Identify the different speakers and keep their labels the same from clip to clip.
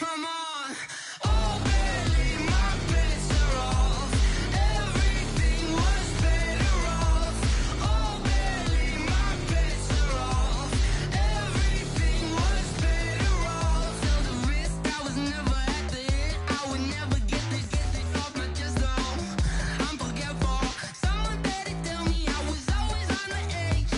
Speaker 1: Come on. Oh, barely my bets are off. Everything was better off. Oh, barely my bets are off. Everything was better off. Till the risk, I was never at the hit. I would never get this off my chest, though. I'm forgetful. Someone better tell me I was always on the edge.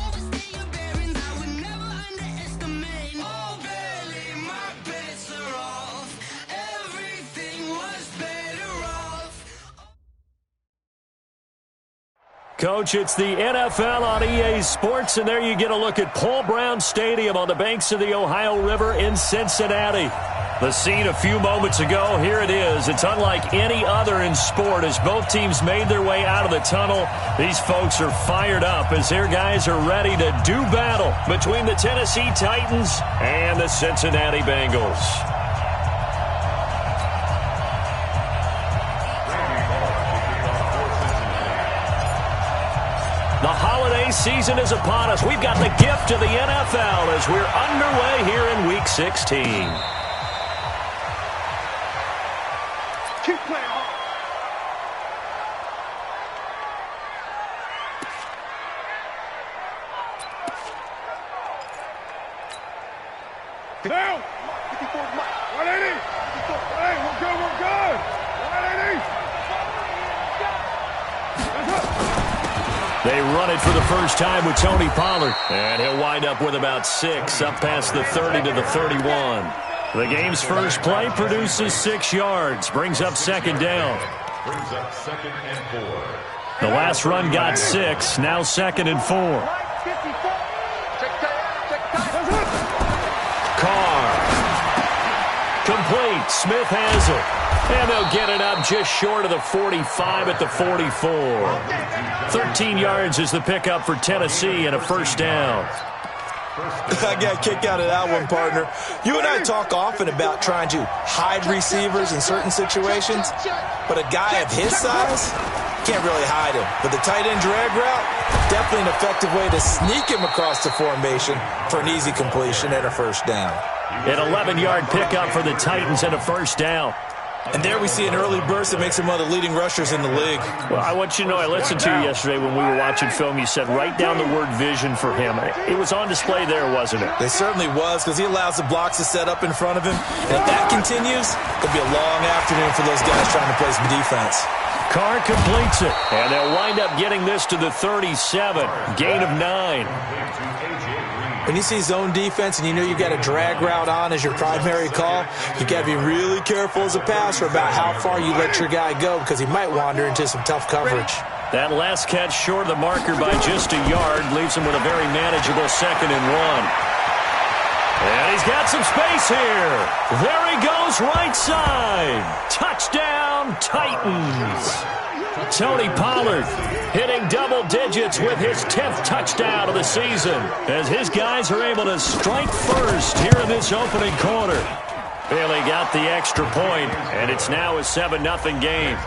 Speaker 1: Overstay your bearings, I would never underestimate. Oh, barely my bets are off. Everything was better off.
Speaker 2: Coach, it's the NFL on EA Sports, and there you get a look at Paul Brown Stadium on the banks of the Ohio River in Cincinnati. The scene a few moments ago, here it is. It's unlike any other in sport as both teams made their way out of the tunnel. These folks are fired up as their guys are ready to do battle between the Tennessee Titans and the Cincinnati Bengals. The holiday season is upon us. We've got the gift of the NFL as we're underway here in Week 16.
Speaker 3: Keep playing hard. Down. 54 Mike. 180. 54. Hey, we're good. We're good. 180.
Speaker 2: They run it for the first time with Tony Pollard. And he'll wind up with about 6 up past the 30 to the 31. The game's first play produces 6 yards. Brings up second down.
Speaker 4: Brings up 2nd and 4.
Speaker 2: The last run got 6. Now 2nd and 4. Carr. Complete. Smith has it. And they'll get it up just short of the 45 at the 44. 13 yards is the pickup for Tennessee and a first down.
Speaker 5: I got a kick out of that one, partner. You and I talk often about trying to hide receivers in certain situations, but a guy of his size can't really hide him. But the tight end drag route, definitely an effective way to sneak him across the formation for an easy completion and a first down.
Speaker 2: An 11-yard pickup for the Titans and a first down.
Speaker 5: And there we see an early burst that makes him one of the leading rushers in the league.
Speaker 2: Well, I want you to know, I listened to you yesterday when we were watching film. You said write down the word vision for him. It was on display there, wasn't it?
Speaker 5: It certainly was, because he allows the blocks to set up in front of him. And if that continues, it'll be a long afternoon for those guys trying to play some defense.
Speaker 2: Carr completes it, and they'll wind up getting this to the 37. Gain of 9.
Speaker 5: When you see zone defense and you know you've got a drag route on as your primary call, you got to be really careful as a passer about how far you let your guy go because he might wander into some tough coverage.
Speaker 2: That last catch short of the marker by just a yard leaves him with a very manageable 2nd and 1. And he's got some space here. There he goes right side. Touchdown, Titans. Tony Pollard hitting double digits with his 10th touchdown of the season as his guys are able to strike first here in this opening quarter. Philly got the extra point, and it's now a 7-0 game.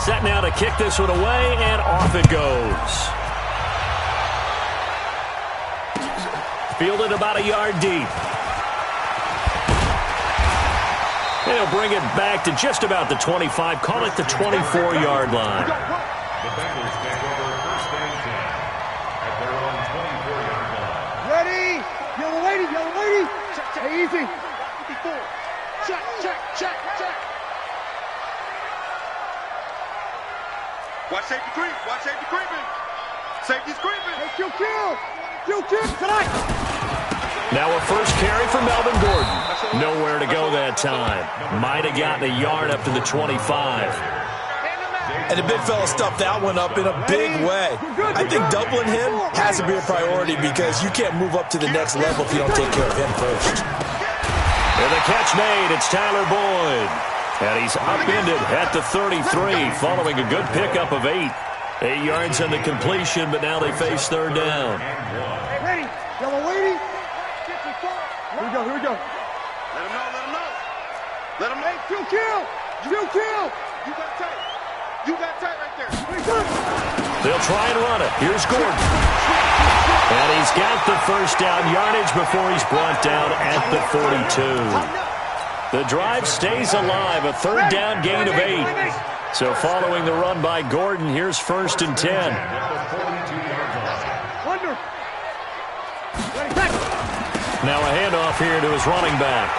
Speaker 2: Set now to kick this one away, and off it goes. Fielded about a yard deep. They'll bring it back to just about the 25. Call it the 24-yard line.
Speaker 4: The Bengals take over 1st and 10 at their own 24-yard line.
Speaker 3: Ready? Yellow lady, yellow lady. Check, check, easy. 54. Check, check, check, check.
Speaker 6: Watch safety creep. Watch safety creeping. Safety's creeping.
Speaker 3: Hey, kill. Kill tonight.
Speaker 2: Now a first carry for Melvin Gordon. Nowhere to go that time. Might have gotten a yard up to the 25.
Speaker 5: And the big fella stuffed that one up in a big way. I think doubling him has to be a priority because you can't move up to the next level if you don't take care of him first.
Speaker 2: And the catch made. It's Tyler Boyd. And he's upended at the 33 following a good pickup of 8. 8 yards on the completion, but now they face third down.
Speaker 3: Ready? Yellow lady. Here we go, here we go.
Speaker 6: Let him know, let him know. Let him know.
Speaker 3: Hey, still kill. Still kill.
Speaker 6: You got tight. You got tight right there.
Speaker 2: They'll try and run it. Here's Gordon. And he's got the first down yardage before he's brought down at the 42. The drive stays alive, a third down gain of 8. So following the run by Gordon, here's 1st and 10. Now a handoff here to his running back.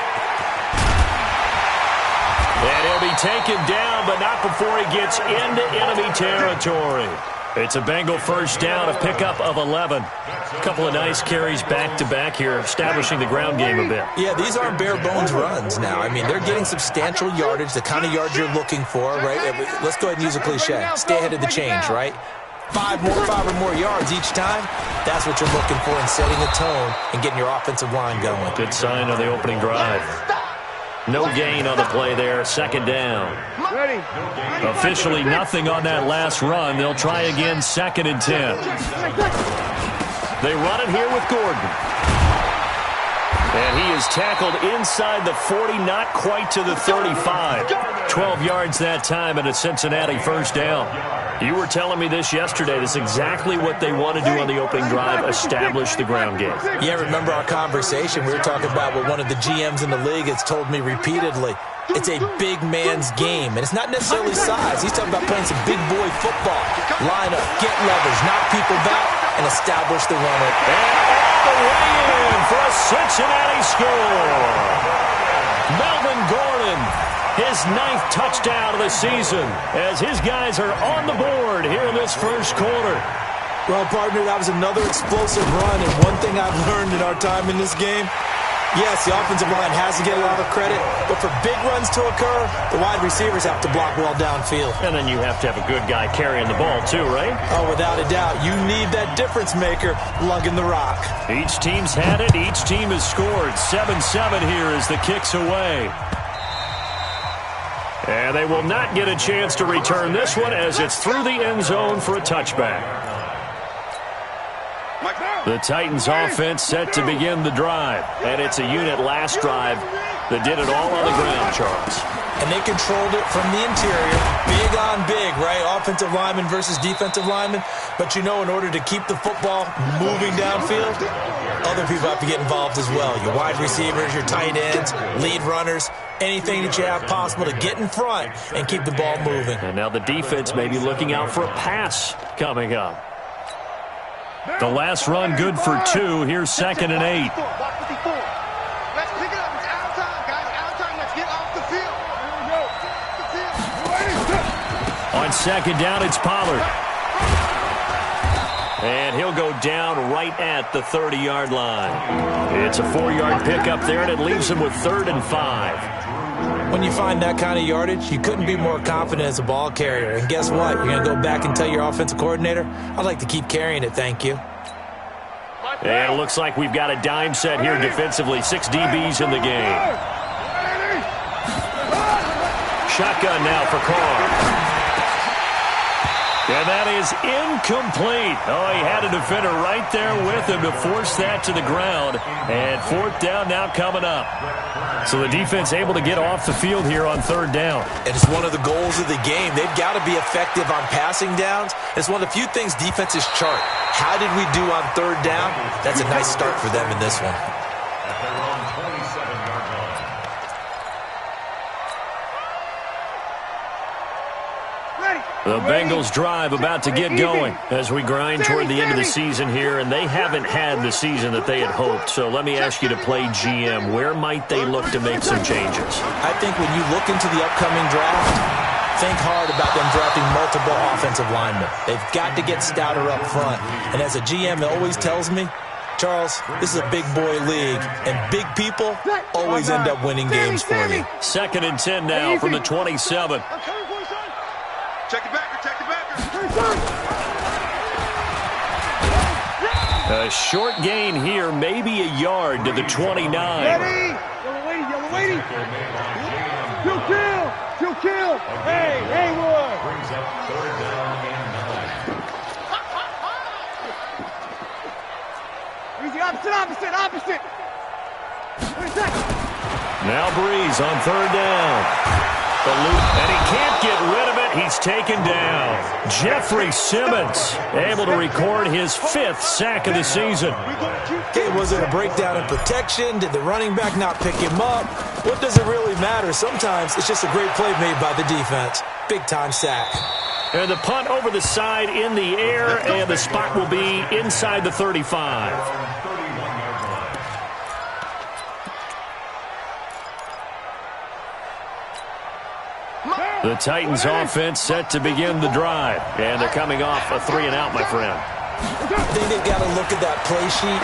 Speaker 2: And he'll be taken down, but not before he gets into enemy territory. It's a Bengal first down, a pickup of 11. A couple of nice carries back-to-back here, establishing the ground game a bit.
Speaker 5: Yeah, these aren't bare-bones runs now. I mean, they're getting substantial yardage, the kind of yards you're looking for, right? Let's go ahead and use a cliche. Stay ahead of the change, right? 5 or more yards each time. That's what you're looking for in setting a tone and getting your offensive line going.
Speaker 2: Good sign on the opening drive. No gain on the play there, 2nd down.
Speaker 3: Ready.
Speaker 2: Officially nothing on that last run. They'll try again, 2nd and 10. They run it here with Gordon. And he is tackled inside the 40, not quite to the 35. 12 yards that time and a Cincinnati first down. You were telling me this yesterday. This is exactly what they want to do on the opening drive, establish the ground game.
Speaker 5: Yeah, remember our conversation? We were talking about what one of the GMs in the league has told me repeatedly. It's a big man's game, and it's not necessarily size. He's talking about playing some big boy football. Line up, get leverage, knock people back, and establish the runner.
Speaker 2: And the way in for a Cincinnati score. Melvin Gordon, his 9th touchdown of the season, as his guys are on the board here in this first quarter.
Speaker 5: Well, partner, that was another explosive run, and one thing I've learned in our time in this game, yes, the offensive line has to get a lot of credit, but for big runs to occur, the wide receivers have to block well downfield.
Speaker 2: And then you have to have a good guy carrying the ball too, right?
Speaker 5: Oh, without a doubt. You need that difference maker lugging the rock.
Speaker 2: Each team's had it. Each team has scored. 7-7 here as the kick's away. And they will not get a chance to return this one as it's through the end zone for a touchback. The Titans offense set to begin the drive. And it's a unit last drive that did it all on the ground, Charles.
Speaker 5: And they controlled it from the interior. Big on big, right? Offensive lineman versus defensive lineman. But you know, in order to keep the football moving downfield, other people have to get involved as well. Your wide receivers, your tight ends, lead runners, anything that you have possible to get in front and keep the ball moving.
Speaker 2: And now the defense may be looking out for a pass coming up. The last run good for 2. Here's 2nd and 8.
Speaker 6: Let's pick it up. It's out of time, guys. Out of time. Let's get off the field.
Speaker 2: On 2nd down, it's Pollard. And he'll go down right at the 30-yard line. It's a 4-yard pickup there, and it leaves him with 3rd and 5.
Speaker 5: When you find that kind of yardage, you couldn't be more confident as a ball carrier. And guess what? You're going to go back and tell your offensive coordinator, I'd like to keep carrying it, thank you.
Speaker 2: And it looks like we've got a dime set here defensively. 6 DBs in the game. Shotgun now for Carr. And that is incomplete. Oh, he had a defender right there with him to force that to the ground. And 4th down now coming up. So the defense able to get off the field here on 3rd down.
Speaker 5: And it's one of the goals of the game. They've got to be effective on passing downs. It's one of the few things defenses chart. How did we do on 3rd down? That's a nice start for them in this one.
Speaker 2: The Bengals drive about to get going as we grind toward the end of the season here, and they haven't had the season that they had hoped. So let me ask you to play GM. Where might they look to make some changes?
Speaker 5: I think when you look into the upcoming draft, think hard about them drafting multiple offensive linemen. They've got to get stouter up front. And as a GM always tells me, Charles, this is a big boy league, and big people always end up winning games for you.
Speaker 2: 2nd and 10 now from the 27.
Speaker 6: Check it back. Check it back.
Speaker 2: A short gain here, maybe a yard to the 29.
Speaker 3: Ready? Yellow lady. Still kill. Hey, Haywood.
Speaker 4: Brings up 3rd down and 9.
Speaker 3: Opposite.
Speaker 2: Now Breeze on third down. The loop, and he can't get rid of it. He's taken down. Jeffrey Simmons able to record his 5th sack of the season.
Speaker 5: Okay, was it a breakdown in protection? Did the running back not pick him up? What does it really matter? Sometimes it's just a great play made by the defense. Big-time sack.
Speaker 2: And the punt over the side in the air, and the spot will be inside the 35. The Titans offense set to begin the drive, and they're coming off a 3-and-out, my friend.
Speaker 5: I think they've got to look at that play sheet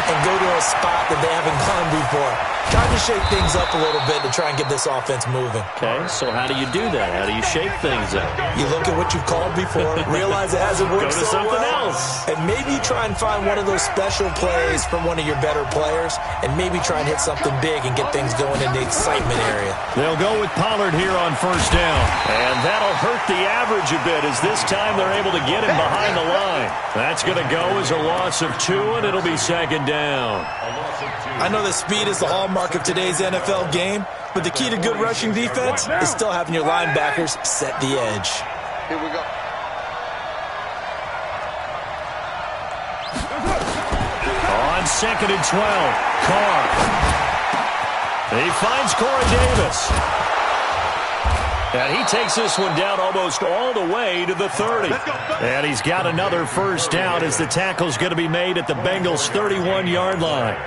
Speaker 5: and go to a spot that they haven't gone before. Trying to shake things up a little bit to try and get this offense moving.
Speaker 2: Okay, so how do you do that? How do you shake things up?
Speaker 5: You look at what you've called before, realize it hasn't worked
Speaker 2: Go to
Speaker 5: so
Speaker 2: something
Speaker 5: well,
Speaker 2: else.
Speaker 5: and maybe try and find one of those special plays from one of your better players, and maybe try and hit something big and get things going in the excitement area.
Speaker 2: They'll go with Pollard here on first down, and that'll hurt the average a bit as this time they're able to get him behind the line. That's going to go as a loss of 2, and it'll be second down.
Speaker 5: I know that speed is the hallmark of today's NFL game, but the key to good rushing defense is still having your linebackers set the edge.
Speaker 6: Here we go.
Speaker 2: On 2nd and 12, Carr. He finds Corey Davis. And he takes this one down almost all the way to the 30. And he's got another first down as the tackle's going to be made at the Bengals' 31-yard line.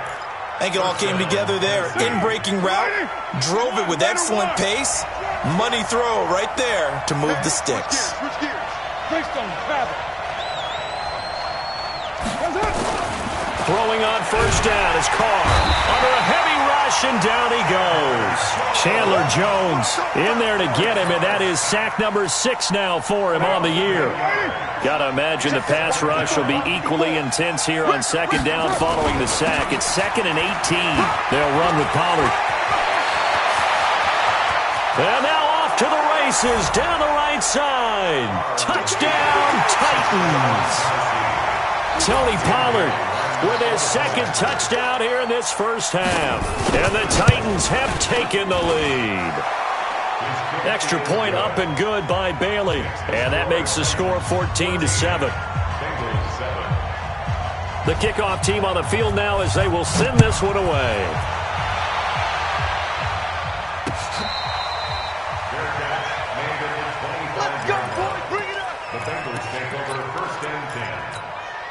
Speaker 5: I think it all came together there. In-breaking route, drove it with excellent pace. Money throw right there to move the sticks.
Speaker 3: Switch gears. Greystone, grab it.
Speaker 2: Throwing on first down is Carr. Under a heavy rush, and down he goes. Chandler Jones in there to get him, and that is sack number 6 now for him on the year. Got to imagine the pass rush will be equally intense here on second down following the sack. It's 2nd and 18. They'll run with Pollard. And now off to the races down the right side. Touchdown, Titans. Tony Pollard with his 2nd touchdown here in this first half. And the Titans have taken the lead. Extra point up and good by Bailey. And that makes the score 14-7. The kickoff team on the field now as they will send this one away.
Speaker 6: Let's go, boys. Bring it up.
Speaker 4: The Bengals take over 1st and 10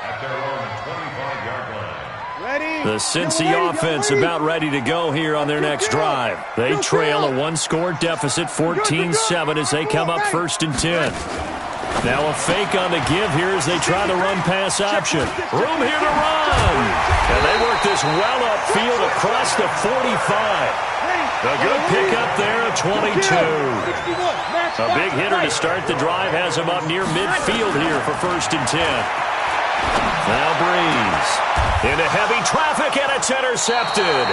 Speaker 4: at their own 25-yard line.
Speaker 3: Ready?
Speaker 2: The Cincy offense about ready to go here on their next drive. They trail a 1-score deficit, 14-7, as they come up 1st and 10. Now a fake on the give here as they try to run pass option. Room here to run. And they work this well upfield across the 45. A good pickup there at 22. A big hitter to start the drive has him up near midfield here for 1st and 10. Now Breeze into heavy traffic, and it's intercepted.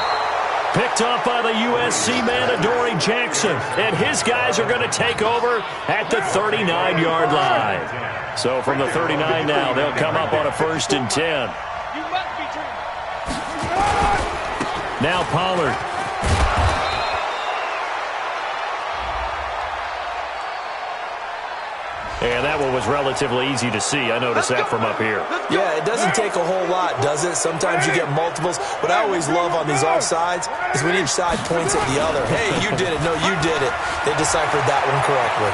Speaker 2: Picked off by the USC man, Adoree Jackson. And his guys are going to take over at the 39-yard line. So from the 39 now, they'll come up on a 1st and 10. Now Pollard. And that one was relatively easy to see. I noticed that from up here.
Speaker 5: Yeah, it doesn't take a whole lot, does it? Sometimes you get multiples. What I always love on these offsides is when each side points at the other. Hey, you did it. No, you did it. They deciphered that one correctly.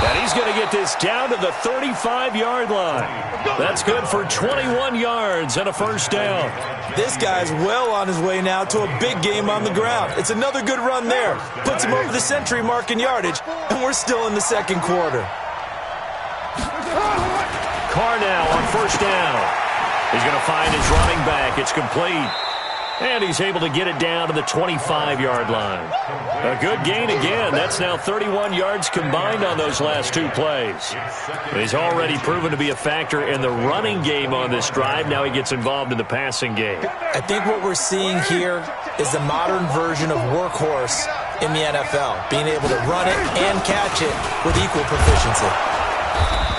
Speaker 2: And he's going to get this down to the 35-yard line. That's good for 21 yards and a first down.
Speaker 5: This guy's well on his way now to a big game on the ground. It's another good run there. Puts him over the century mark in yardage, and we're still in the 2nd quarter.
Speaker 2: Carr now on first down. He's going to find his running back. It's complete. And he's able to get it down to the 25-yard line. A good gain again. That's now 31 yards combined on those last 2 plays. He's already proven to be a factor in the running game on this drive. Now he gets involved in the passing game.
Speaker 5: I think what we're seeing here is the modern version of workhorse in the NFL, being able to run it and catch it with equal proficiency.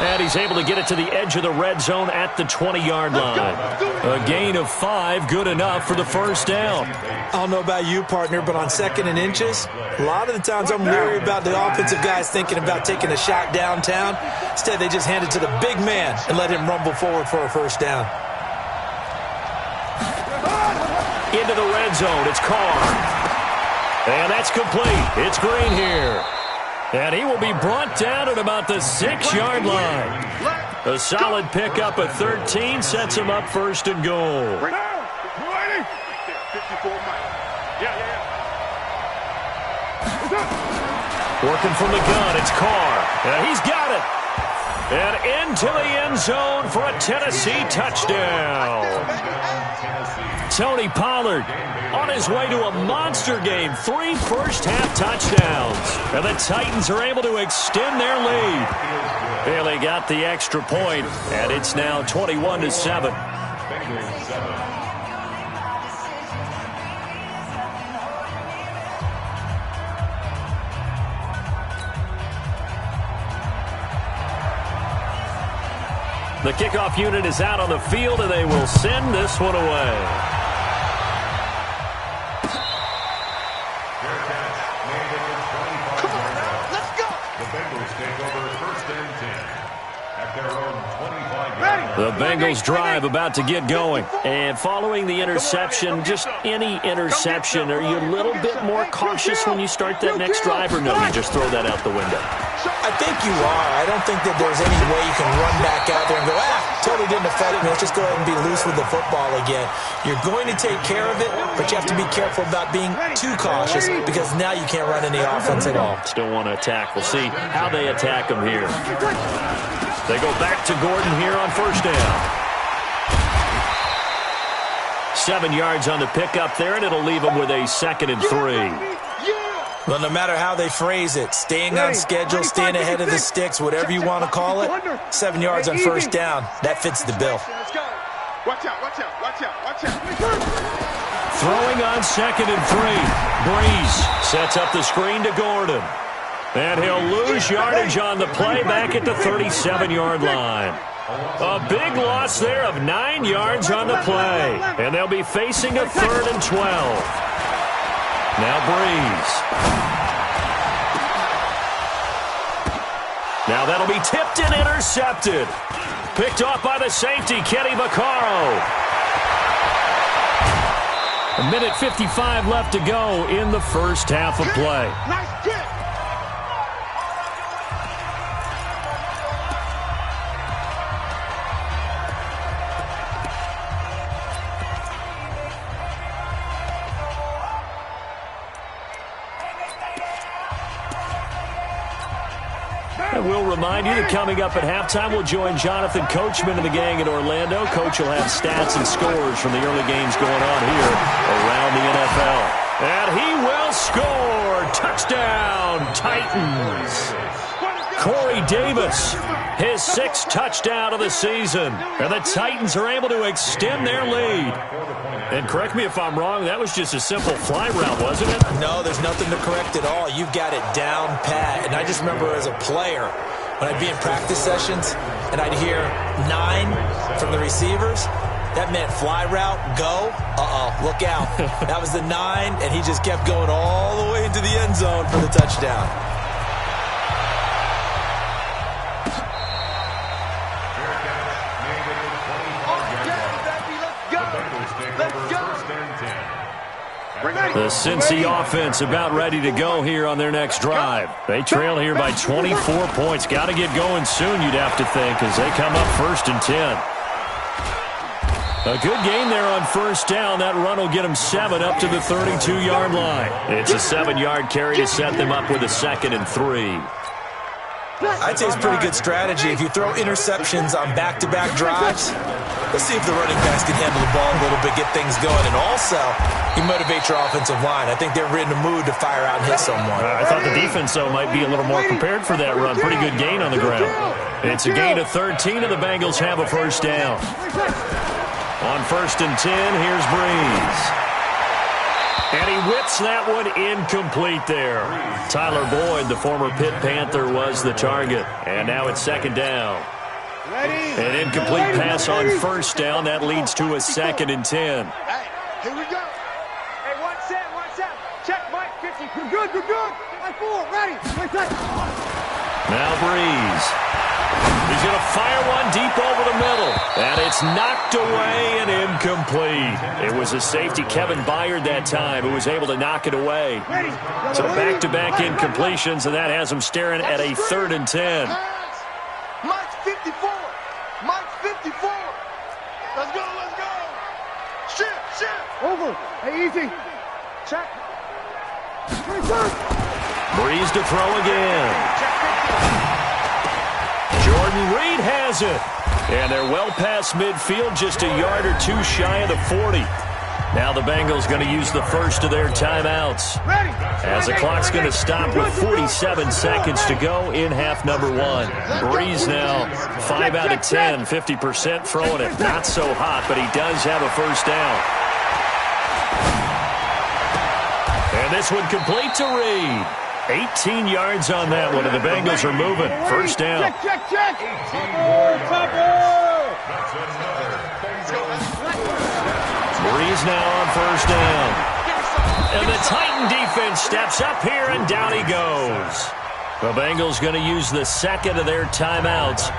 Speaker 2: And he's able to get it to the edge of the red zone at the 20-yard line. A gain of 5, good enough for the first down.
Speaker 5: I don't know about you, partner, but on 2nd and inches, a lot of the times I'm leery about the offensive guys thinking about taking a shot downtown. Instead, they just hand it to the big man and let him rumble forward for a first down.
Speaker 2: Into the red zone, it's Carr. And that's complete. It's Green here. And he will be brought down at about the 6-yard line. A solid pickup at 13 sets him up 1st and goal. Working from the gun, it's Carr. And he's got it. And into the end zone for a Tennessee touchdown. Tony Pollard on his way to a monster game. 3 first-half touchdowns. And the Titans are able to extend their lead. Bailey got the extra point, and it's now 21-7. The kickoff unit is out on the field, and they will send this one away. The Bengals drive about to get going. And following the interception, just any interception, are you a little bit more cautious when you start that next drive, or no, you just throw that out the window?
Speaker 5: I think you are. I don't think that there's any way you can run back out there and go, totally didn't affect me. Let's just go ahead and be loose with the football again. You're going to take care of it, but you have to be careful about being too cautious because now you can't run any offense at all.
Speaker 2: Still want to attack. We'll see how they attack him here. They go back to Gordon here on first down. 7 yards on the pickup there, and it'll leave him with a 2nd and 3.
Speaker 5: Well, no matter how they phrase it, staying on schedule, staying ahead of the sticks, whatever you want to call it, 7 yards on first down, that fits the bill.
Speaker 6: Watch out, watch out, watch out, watch out.
Speaker 2: Throwing on 2nd and 3. Breeze sets up the screen to Gordon. And he'll lose yardage on the play back at the 37-yard line. A big loss there of 9 yards on the play. And they'll be facing a 3rd and 12. Now Breeze. Now that'll be tipped and intercepted. Picked off by the safety, Kenny Vaccaro. 1:55 left to go in the first half of play.
Speaker 6: Nice kick.
Speaker 2: And we'll remind you that coming up at halftime, we'll join Jonathan Coachman and the gang in Orlando. Coach will have stats and scores from the early games going on here around the NFL. And he will score. Touchdown, Titans. Corey Davis, his 6th touchdown of the season. And the Titans are able to extend their lead. And correct me if I'm wrong, that was just a simple fly route, wasn't it?
Speaker 5: No, there's nothing to correct at all. You've got it down pat. And I just remember as a player, when I'd be in practice sessions and I'd hear 9 from the receivers, that meant fly route, go, look out. That was the 9, and he just kept going all the way into the end zone for the touchdown.
Speaker 2: The Cincy offense about ready to go here on their next drive. They trail here by 24 points. Got to get going soon, you'd have to think, as they come up 1st and 10. A good game there on first down. That run will get them 7 up to the 32-yard line. It's a 7-yard carry to set them up with a 2nd and 3.
Speaker 5: I'd say it's a pretty good strategy. If you throw interceptions on back-to-back drives, let's see if the running backs can handle the ball a little bit, get things going. And also, you motivate your offensive line. I think they're in the mood to fire out and hit someone.
Speaker 2: I thought the defense, though, might be a little more prepared for that run. Pretty good gain on the ground. It's a gain of 13, and the Bengals have a first down. On 1st and 10, here's Breeze. And he whips that one incomplete there. Tyler Boyd, the former Pitt Panther, was the target. And now it's second down. An incomplete pass on first down. That leads to a 2nd and 10.
Speaker 6: Hey, here we go.
Speaker 3: Hey, one set. Check, Mike, 50. You're good. Mike 4, ready. Wait,
Speaker 2: Now Breeze. He's going to fire one deep over the middle. And it's knocked away and incomplete. It was a safety, Kevin Byard, that time, who was able to knock it away. So back-to-back incompletions, and that has him staring at a 3rd and 10.
Speaker 6: Mike's 54. Mike's 54. Let's go. Shift.
Speaker 3: Over. Hey, easy. Check.
Speaker 2: Breeze to throw again. Jordan Reed has it. And they're well past midfield, just a yard or two shy of the 40. Now the Bengals going to use the first of their timeouts. As the clock's going to stop with 47 seconds to go in half number 1. Breeze now 5 out of 10, 50% throwing it. Not so hot, but he does have a first down. And this one complete to Reed. 18 yards on that one, and the Bengals are moving. First down.
Speaker 3: Check.
Speaker 2: Breeze now on first down. And the Titan defense steps up here, and down he goes. The Bengals going to use the second of their timeouts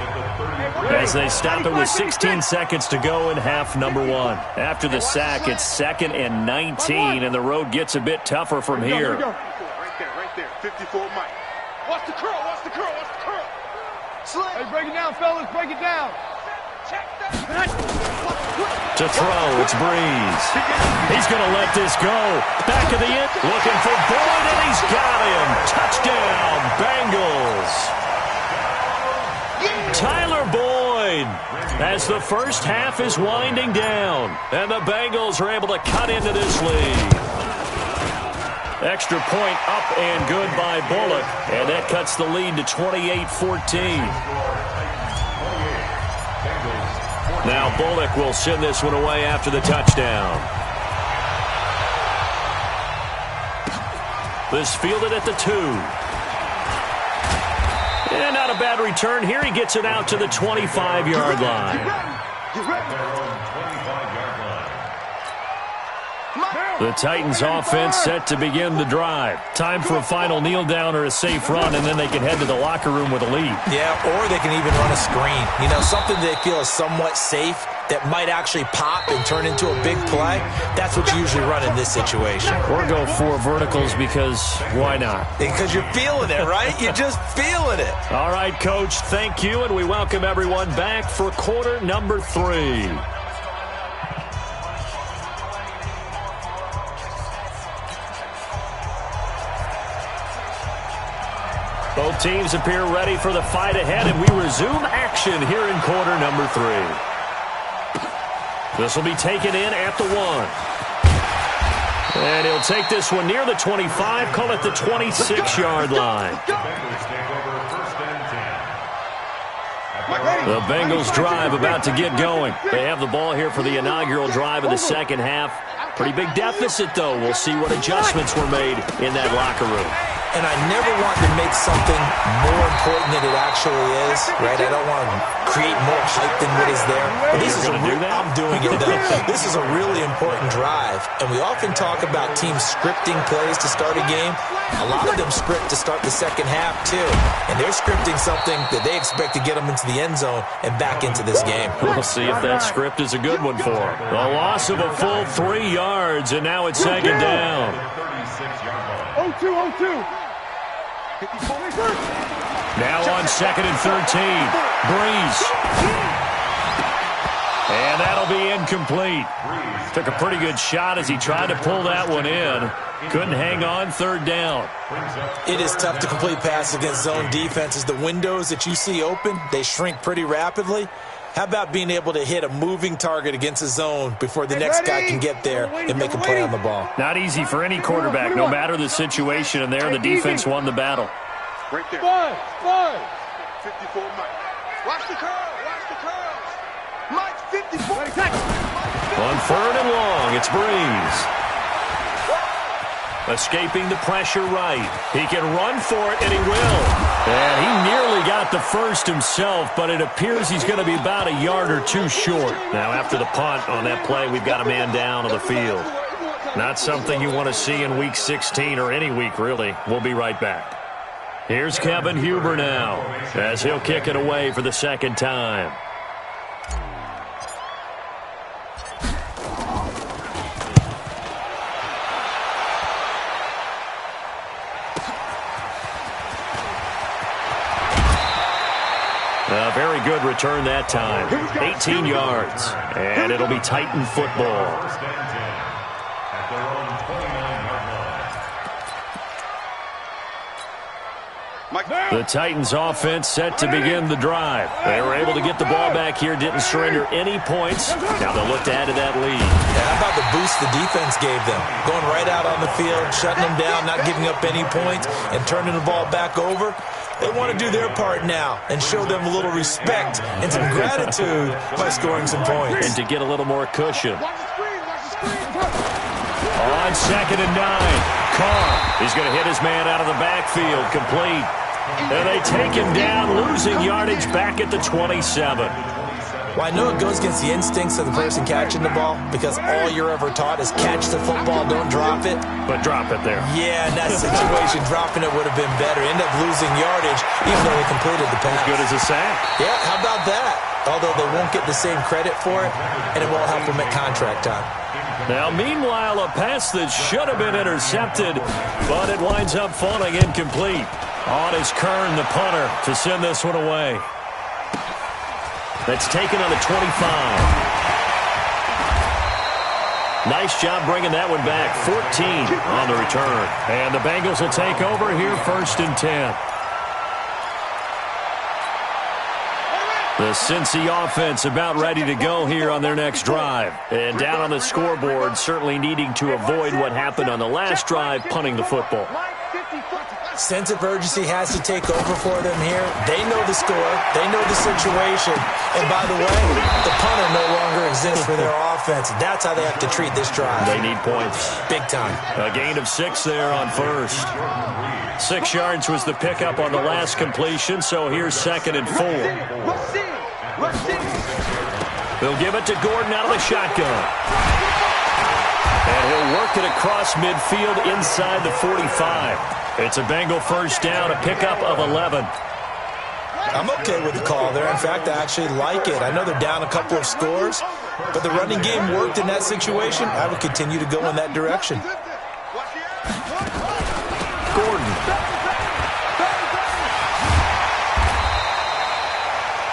Speaker 2: as they stop it with 16 seconds to go in half number 1. After the sack, it's 2nd and 19, and the road gets a bit tougher from here.
Speaker 6: Right there. 54 Mike. Watch the curl. Sling.
Speaker 3: Hey, break it down, fellas. Break it down.
Speaker 6: Check that.
Speaker 2: To throw, it's Breeze. He's going to let this go. Back of the end, looking for Boyd, and he's got him. Touchdown, Bengals. Tyler Boyd, as the first half is winding down, and the Bengals are able to cut into this lead. Extra point up and good by Bullock, and that cuts the lead to 28-14. Now Bullock will send this one away after the touchdown. This fielded at the 2. And not a bad return here. He gets it out to the 25-yard line. The Titans offense set to begin the drive. Time for a final kneel down or a safe run, and then they can head to the locker room with a lead.
Speaker 5: Yeah, or they can even run a screen. You know, something they feel is somewhat safe that might actually pop and turn into a big play. That's what you usually run in this situation.
Speaker 2: Or go 4 verticals because why not?
Speaker 5: Because you're feeling it, right? You're just feeling it.
Speaker 2: All right, Coach, thank you, and we welcome everyone back for quarter number 3. Both teams appear ready for the fight ahead, and we resume action here in quarter number 3. This will be taken in at the 1. And he'll take this one near the 25, call it the 26-yard line. The Bengals drive about to get going. They have the ball here for the inaugural drive of the second half. Pretty big deficit, though. We'll see what adjustments were made in that locker room.
Speaker 5: And I never want to make something more important than it actually is, right? I don't want to create more hype than what is there. But this is I'm doing it, though. This is a really important drive. And we often talk about teams scripting plays to start a game. A lot of them script to start the second half, too. And they're scripting something that they expect to get them into the end zone and back into this game.
Speaker 2: We'll see if that script is a good one for them. A loss of a full 3 yards, and now it's second down.
Speaker 3: 0-2.
Speaker 2: Now on 2nd and 13. Breeze. And that'll be incomplete. Took a pretty good shot as he tried to pull that one in. Couldn't hang on, 3rd down.
Speaker 5: It is tough to complete passes against zone defenses. The windows that you see open, they shrink pretty rapidly. How about being able to hit a moving target against a zone before the next guy can get there and make a play on the ball?
Speaker 2: Not easy for any quarterback, no matter the situation, and there the defense won the battle.
Speaker 6: Right there.
Speaker 3: 5.
Speaker 6: 54 Mike. Watch the curls. Mike's 54.
Speaker 2: On 3rd and long, it's Breeze. Escaping the pressure right. He can run for it, and he will. And he nearly got the first himself, but it appears he's going to be about a yard or two short. Now, after the punt on that play, we've got a man down on the field. Not something you want to see in Week 16 or any week, really. We'll be right back. Here's Kevin Huber now, as he'll kick it away for the second time. A very good return that time. 18 yards. And it'll be Titan football. The Titans offense set to begin the drive. They were able to get the ball back here, didn't surrender any points. Now they'll look to add to that lead.
Speaker 5: Yeah, how about the boost the defense gave them? Going right out on the field, shutting them down, not giving up any points, and turning the ball back over. They want to do their part now and show them a little respect and some gratitude by scoring some points.
Speaker 2: And to get a little more cushion. On 2nd and 9, Carr is going to hit his man out of the backfield, complete. And they take him down, losing yardage back at the 27.
Speaker 5: Well, I know it goes against the instincts of the person catching the ball because all you're ever taught is catch the football, don't drop it.
Speaker 2: But drop it there.
Speaker 5: Yeah, in that situation, dropping it would have been better. End up losing yardage even though they completed the pass.
Speaker 2: As good as a sack.
Speaker 5: Yeah, how about that? Although they won't get the same credit for it, and it won't help them at contract time.
Speaker 2: Now, meanwhile, a pass that should have been intercepted, but it winds up falling incomplete. On is Kern, the punter, to send this one away. That's taken on the 25. Nice job bringing that one back. 14 on the return. And the Bengals will take over here 1st and 10. The Cincy offense about ready to go here on their next drive. And down on the scoreboard, certainly needing to avoid what happened on the last drive, punting the football.
Speaker 5: Sense of urgency has to take over for them here. They know the score. They know the situation. And by the way, the punter no longer exists for their offense. That's how they have to treat this drive.
Speaker 2: They need points.
Speaker 5: Big time.
Speaker 2: A gain of 6 there on first. 6 yards was the pickup on the last completion, so here's 2nd and 4. They'll give it to Gordon out of the shotgun. And he'll work it across midfield inside the 45. It's a Bengal first down, a pickup of 11.
Speaker 5: I'm okay with the call there. In fact, I actually like it. I know they're down a couple of scores, but the running game worked in that situation. I would continue to go in that direction.
Speaker 2: Gordon.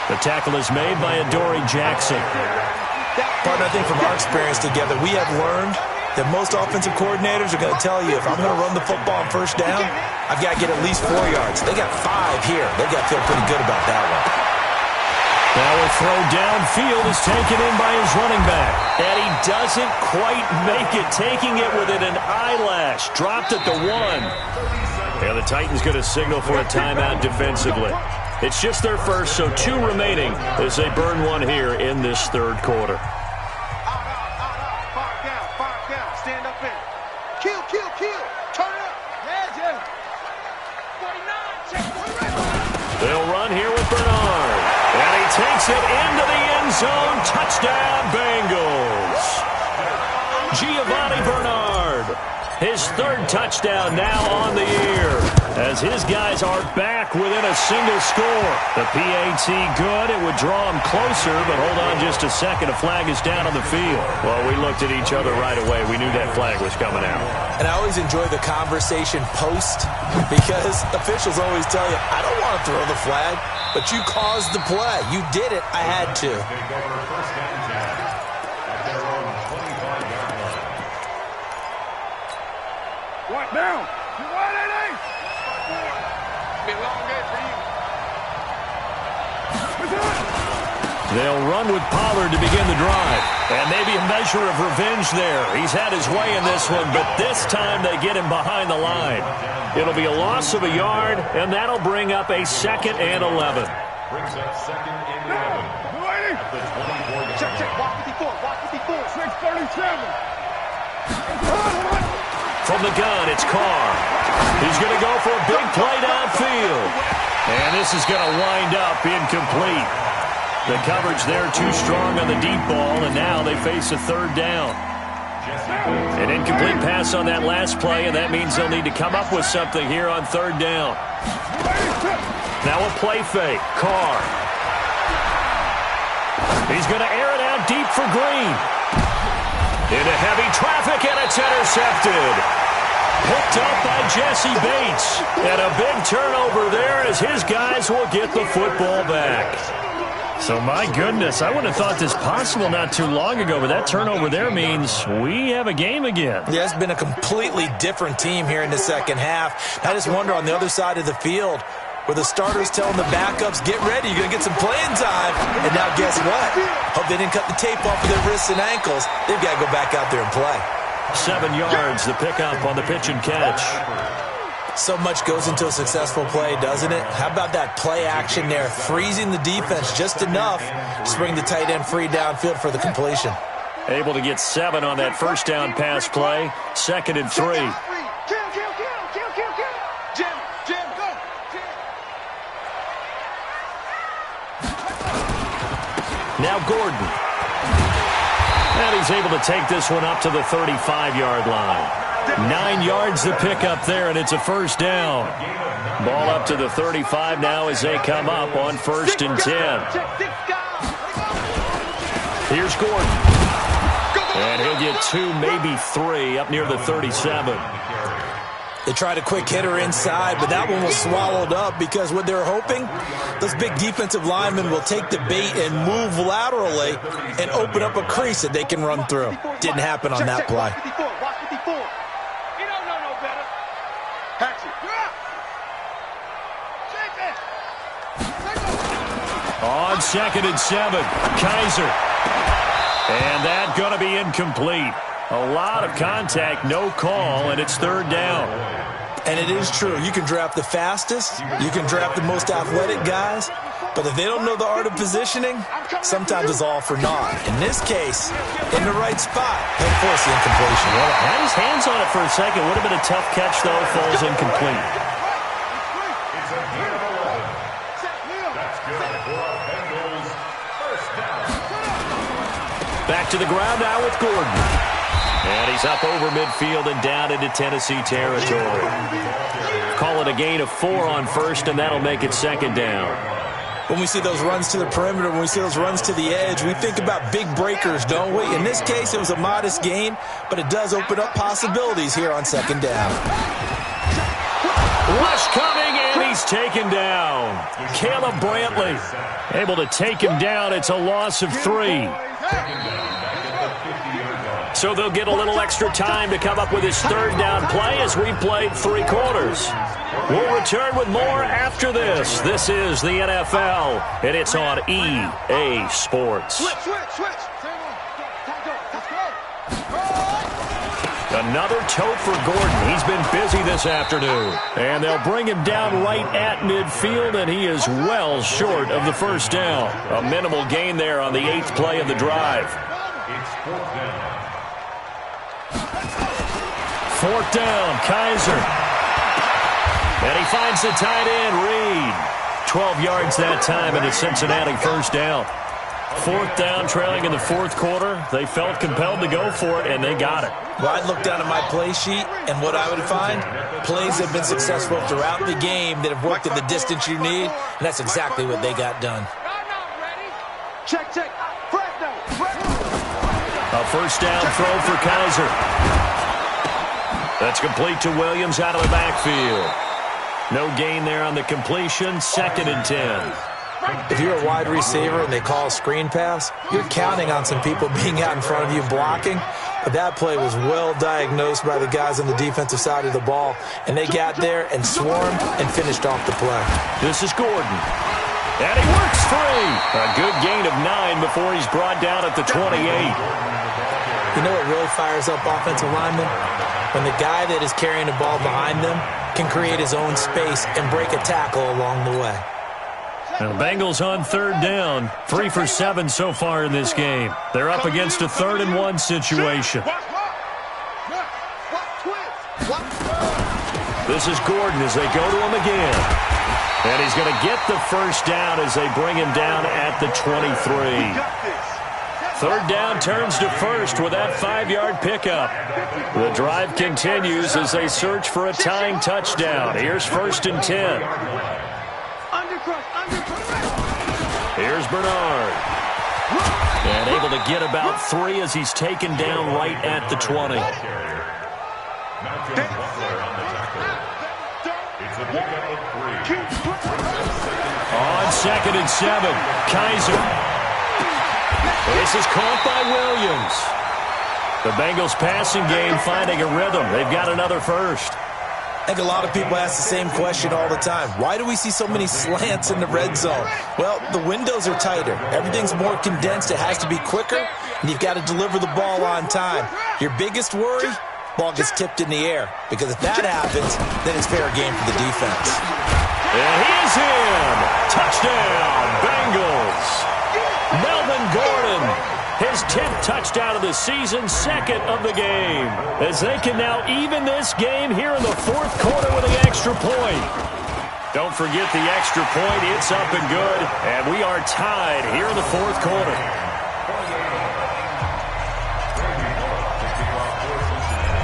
Speaker 2: The tackle is made by Adoree Jackson.
Speaker 5: Partner, I think from our experience together, we have learned that most offensive coordinators are going to tell you, if I'm going to run the football on first down, I've got to get at least 4 yards. They got 5 here. They've got to feel pretty good about that one.
Speaker 2: Now a throw downfield is taken in by his running back. And he doesn't quite make it, taking it within an eyelash. Dropped at the 1. And the Titans going to signal for a timeout defensively. It's just their first, so 2 remaining as they burn one here in this 3rd quarter. They'll run here with Bernard. And he takes it into the end zone. Touchdown, Bengals. Giovanni Bernard. His 3rd touchdown now on the year. As his guys are back within a single score. The PAT good. It would draw him closer, but hold on just a second. A flag is down on the field. Well, we looked at each other right away. We knew that flag was coming out.
Speaker 5: And I always enjoy the conversation post because officials always tell you, I don't want to throw the flag, but you caused the play. You did it. I had to.
Speaker 3: What now? You want it, eh? Be a long day for you.
Speaker 2: They'll run with Pollard to begin the drive. And maybe a measure of revenge there. He's had his way in this one, but this time they get him behind the line. It'll be a loss of a yard, and that'll bring up a 2nd and 11.
Speaker 4: Brings up 2nd and 11.
Speaker 3: Ready?
Speaker 4: At the 24-yard
Speaker 3: Check,
Speaker 4: line.
Speaker 3: walk 54, walk 54. 637.
Speaker 2: From the gun, it's Carr. He's going to go for a big play downfield. And this is going to wind up incomplete. The coverage there too strong on the deep ball, and now they face a third down. An incomplete pass on that last play, and that means they'll need to come up with something here on third down. Now a play fake. Carr. He's going to air it out deep for Green. Into heavy traffic, and it's intercepted. Picked up by Jesse Bates. And a big turnover there as his guys will get the football back. So, my goodness, I wouldn't have thought this possible not too long ago, but that turnover there means we have a game again.
Speaker 5: Yeah, it's been a completely different team here in the second half. I just wonder on the other side of the field, where the starters telling the backups, get ready, you're going to get some playing time. And now guess what? Hope they didn't cut the tape off of their wrists and ankles. They've got to go back out there and play.
Speaker 2: 7 yards, the pickup on the pitch and catch.
Speaker 5: So much goes into a successful play, doesn't it? How about that play action there? Freezing the defense just enough to bring the tight end free downfield for the completion.
Speaker 2: Able to get 7 on that first down pass play. 2nd and 3.
Speaker 6: Jim, go.
Speaker 2: Now Gordon. And he's able to take this one up to the 35-yard line. 9 yards to pick up there, and it's a first down. Ball up to the 35 now as they come up on 1st and 10. Here's Gordon. And he'll get 2, maybe 3, up near the 37.
Speaker 5: They tried a quick hitter inside, but that one was swallowed up because what they're hoping, those big defensive linemen will take the bait and move laterally and open up a crease that they can run through. Didn't happen on that play.
Speaker 2: On 2nd and 7, Kaiser. And that going to be incomplete. A lot of contact, no call, and it's 3rd down.
Speaker 5: And it is true. You can draft the fastest. You can draft the most athletic guys. But if they don't know the art of positioning, sometimes it's all for naught. In this case, in the right spot, he'll force the incompletion.
Speaker 2: Well, had his hands on it for a second. Would have been a tough catch, though. Falls incomplete.
Speaker 4: It's a gain of 11. That's good for a Bengals first down.
Speaker 2: Back to the ground now with Gordon. And he's up over midfield and down into Tennessee territory. Call it a gain of 4 on 1st, and that'll make it 2nd down.
Speaker 5: When we see those runs to the perimeter, when we see those runs to the edge, we think about big breakers, don't we? In this case, it was a modest gain, but it does open up possibilities here on 2nd down.
Speaker 2: Rush coming, and he's taken down. Caleb Brantley able to take him down. It's a loss of 3. So they'll get a little extra time to come up with his 3rd down play as we played 3 quarters. We'll return with more after this. This is the NFL, and it's on EA Sports. Another tote for Gordon. He's been busy this afternoon. And they'll bring him down right at midfield, and he is well short of the first down. A minimal gain there on the 8th play of the drive.
Speaker 4: It's 4th down.
Speaker 2: 4th down, Kaiser. And he finds the tight end, Reed. 12 yards that time, and a Cincinnati first down. 4th down, trailing in the 4th quarter. They felt compelled to go for it, and they got it.
Speaker 5: Well, I'd look down at my play sheet, and what I would find, plays have been successful throughout the game that have worked at the distance you need, and that's exactly what they got done.
Speaker 3: Check.
Speaker 2: A first down throw for Kaiser. That's complete to Williams out of the backfield. No gain there on the completion. 2nd and 10.
Speaker 5: If you're a wide receiver and they call a screen pass, you're counting on some people being out in front of you blocking. But that play was well diagnosed by the guys on the defensive side of the ball, and they got there and swarmed and finished off the play.
Speaker 2: This is Gordon. And he works free. A good gain of 9 before he's brought down at the 28.
Speaker 5: You know what really fires up offensive linemen? When the guy that is carrying the ball behind them can create his own space and break a tackle along the way.
Speaker 2: Now, Bengals on 3rd down. 3 for 7 so far in this game. They're up against a 3rd and 1 situation. This is Gordon as they go to him again. And he's going to get the first down as they bring him down at the 23. Third down turns to first with that 5-yard pickup. The drive continues as they search for a tying touchdown. Here's 1st and 10. Here's Bernard. And able to get about 3 as he's taken down right at the 20. On 2nd and 7, Kaiser. This is caught by Williams. The Bengals passing game finding a rhythm. They've got another first.
Speaker 5: I think a lot of people ask the same question all the time. Why do we see so many slants in the red zone? Well, the windows are tighter. Everything's more condensed. It has to be quicker, and you've got to deliver the ball on time. Your biggest worry? Ball gets tipped in the air. Because if that happens, then it's fair game for the defense.
Speaker 2: And he is in. Touchdown, Bengals. Melvin Gordon, his 10th touchdown of the season, 2nd of the game. As they can now even this game here in the 4th quarter with an extra point. Don't forget the extra point. It's up and good. And we are tied here in the 4th quarter.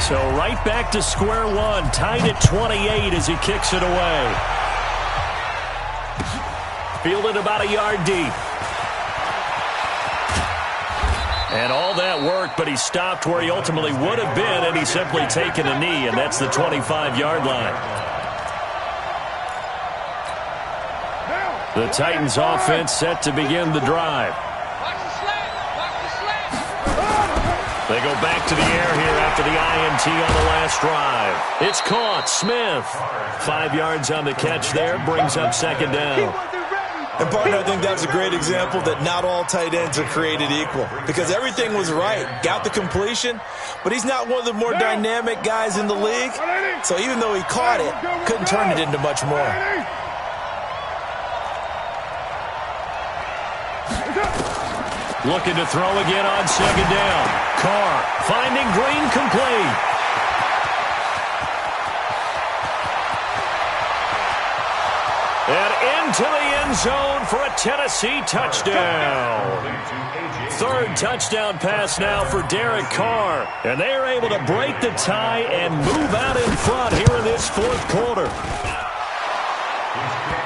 Speaker 2: So right back to square one, tied at 28 as he kicks it away. Fielded about a yard deep. And all that worked, but he stopped where he ultimately would have been, and he's simply taken a knee, and that's the 25-yard line. The Titans offense set to begin the drive. They go back to the air here after the INT on the last drive. It's caught. Smith. 5 yards on the catch there. Brings up 2nd down.
Speaker 5: And, partner, I think that's a great example that not all tight ends are created equal. Because everything was right. Got the completion, but he's not one of the more dynamic guys in the league. So even though he caught it, couldn't turn it into much more.
Speaker 2: Looking to throw again on 2nd down. Carr finding Green complete. And into the end zone for a Tennessee touchdown. 3rd touchdown pass now for Derek Carr. And they are able to break the tie and move out in front here in this 4th quarter.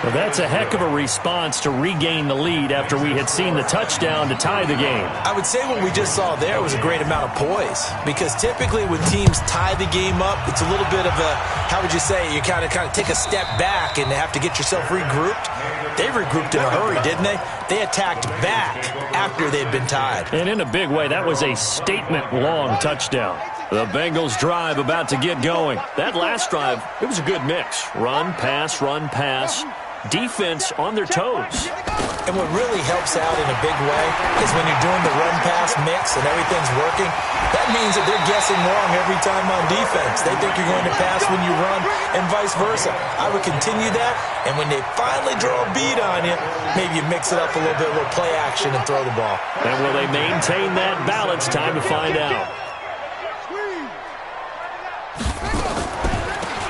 Speaker 2: Well, that's a heck of a response to regain the lead after we had seen the touchdown to tie the game.
Speaker 5: I would say what we just saw there was a great amount of poise. Because typically when teams tie the game up, it's a little bit of a, how would you say, you kind of take a step back and have to get yourself regrouped. They regrouped in a hurry, didn't they? They attacked back after they'd been tied.
Speaker 2: And in a big way, that was a statement-long touchdown. The Bengals drive about to get going. That last drive, it was a good mix. Run, pass, defense on their toes.
Speaker 5: And what really helps out in a big way is when you're doing the run-pass mix and everything's working, that means that they're guessing wrong every time on defense. They think you're going to pass when you run and vice versa. I would continue that, and when they finally draw a beat on you, maybe you mix it up a little bit, a little play action and throw the ball.
Speaker 2: And will they maintain that balance? Time to find out.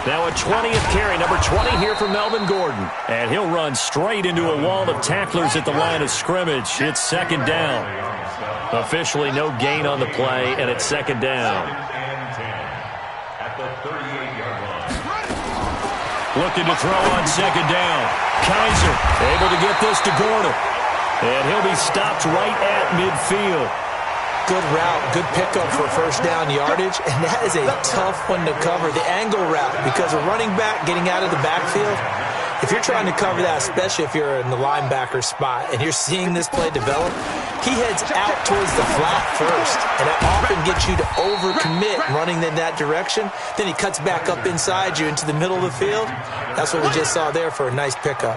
Speaker 2: Now a 20th carry, number 20 here for Melvin Gordon. And he'll run straight into a wall of tacklers at the line of scrimmage. It's 2nd down. Officially no gain on the play, and it's 2nd down. Looking to throw on 2nd down. Kaiser able to get this to Gordon. And he'll be stopped right at midfield.
Speaker 5: Good route, good pickup for first down yardage, and that is a tough one to cover, the angle route, because a running back getting out of the backfield, if you're trying to cover that, especially if you're in the linebacker spot and you're seeing this play develop, he heads out towards the flat first, and it often gets you to overcommit running in that direction. Then he cuts back up inside you into the middle of the field. That's what we just saw there for a nice pickup.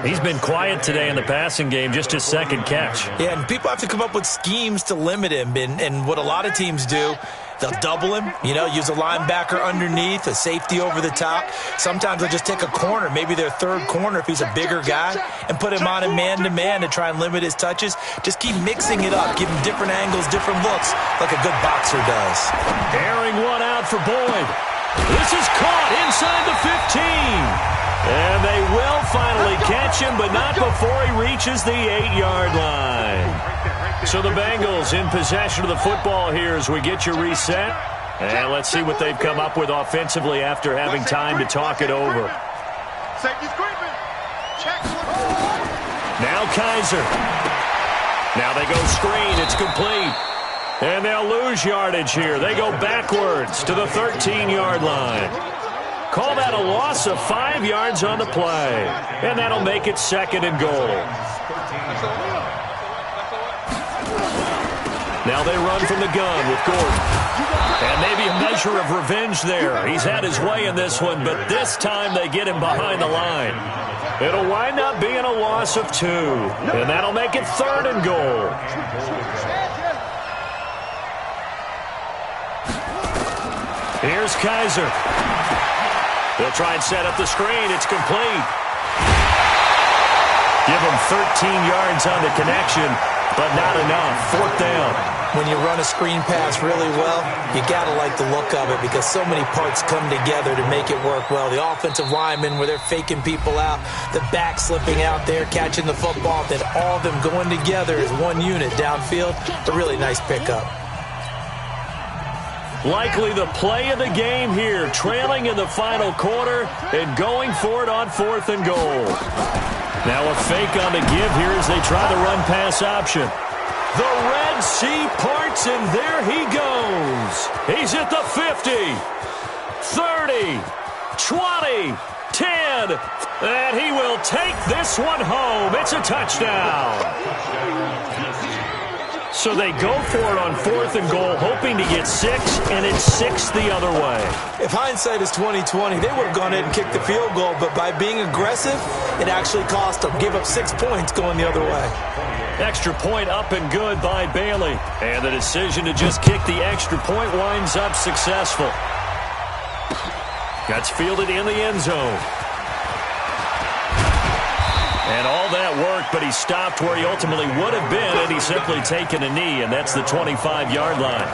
Speaker 2: He's been quiet today in the passing game, just his 2nd catch.
Speaker 5: Yeah, and people have to come up with schemes to limit him, and what a lot of teams do, they'll double him, use a linebacker underneath, a safety over the top. Sometimes they'll just take a corner, maybe their 3rd corner if he's a bigger guy, and put him on a man-to-man to try and limit his touches. Just keep mixing it up, give him different angles, different looks, like a good boxer does.
Speaker 2: Airing one out for Boyd. This is caught inside the 15. And they will finally catch him, but not before he reaches the 8-yard line. So the Bengals in possession of the football here as we get you reset. And let's see what they've come up with offensively after having time to talk it over. Now Kaiser. Now they go screen. It's complete. And they'll lose yardage here. They go backwards to the 13-yard line. Call that a loss of 5 yards on the play. And that'll make it 2nd and goal. Now they run from the gun with Gordon. And maybe a measure of revenge there. He's had his way in this one, but this time they get him behind the line. It'll wind up being a loss of 2. And that'll make it 3rd and goal. Here's Kaiser. They'll try and set up the screen. It's complete. Give him 13 yards on the connection, but not enough. 4th down.
Speaker 5: When you run a screen pass really well, you got to like the look of it because so many parts come together to make it work well. The offensive linemen, where they're faking people out, the back slipping out there, catching the football, then all of them going together as one unit downfield. A really nice pickup.
Speaker 2: Likely the play of the game here, trailing in the final quarter and going for it on 4th and goal. Now a fake on the give here as they try the run-pass option. The Red Sea parts, and there he goes. He's at the 50, 30, 20, 10, and he will take this one home. It's a touchdown. So they go for it on 4th and goal, hoping to get 6, and it's 6 the other way.
Speaker 5: If hindsight is 20/20, they would have gone ahead and kicked the field goal, but by being aggressive, it actually cost them. Give up 6 points going the other way.
Speaker 2: Extra point up and good by Bailey. And the decision to just kick the extra point winds up successful. Gets fielded in the end zone. And all that work, but he stopped where he ultimately would have been had he simply taken a knee, and that's the 25-yard line.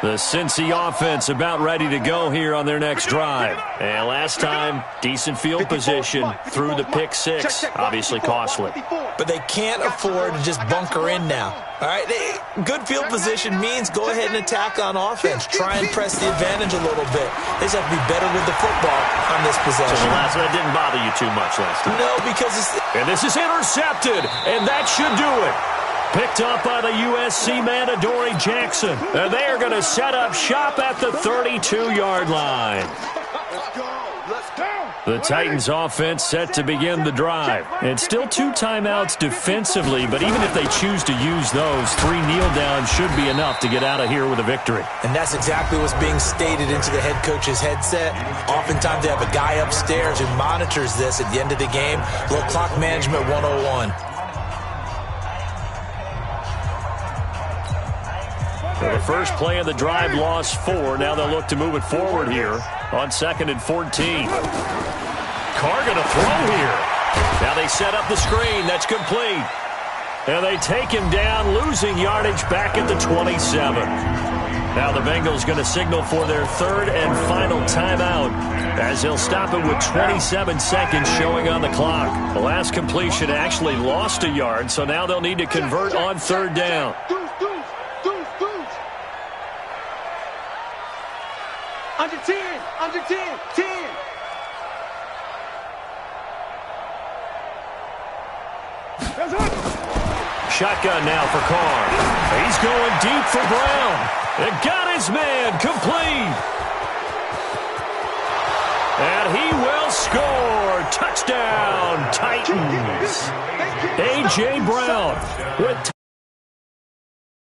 Speaker 2: The Cincy offense about ready to go here on their next drive. And last time, decent field position through the pick 6. Obviously costly.
Speaker 5: But they can't afford to just bunker in now. All right, good field position means go ahead and attack on offense. Try and press the advantage a little bit. They just have to be better with the football on this possession.
Speaker 2: So the last one didn't bother you too much last time.
Speaker 5: No, because it's...
Speaker 2: And this is intercepted, and that should do it. Picked up by the USC man, Adoree Jackson. And they are going to set up shop at the 32-yard line. The Titans offense set to begin the drive. And still 2 timeouts defensively, but even if they choose to use those, 3 kneel downs should be enough to get out of here with a victory.
Speaker 5: And that's exactly what's being stated into the head coach's headset. Oftentimes they have a guy upstairs who monitors this at the end of the game. Little clock management 101.
Speaker 2: So the first play of the drive lost 4. Now they'll look to move it forward here on 2nd and 14. Carr going to throw here. Now they set up the screen. That's complete. And they take him down, losing yardage back at the 27. Now the Bengals going to signal for their 3rd and final timeout as they'll stop it with 27 seconds showing on the clock. The last completion actually lost a yard, so now they'll need to convert on 3rd down.
Speaker 3: Under 10, under 10, 10.
Speaker 2: Shotgun now for Carr. He's going deep for Brown. And got his man complete. And he will score. Touchdown, Titans. A.J. Brown with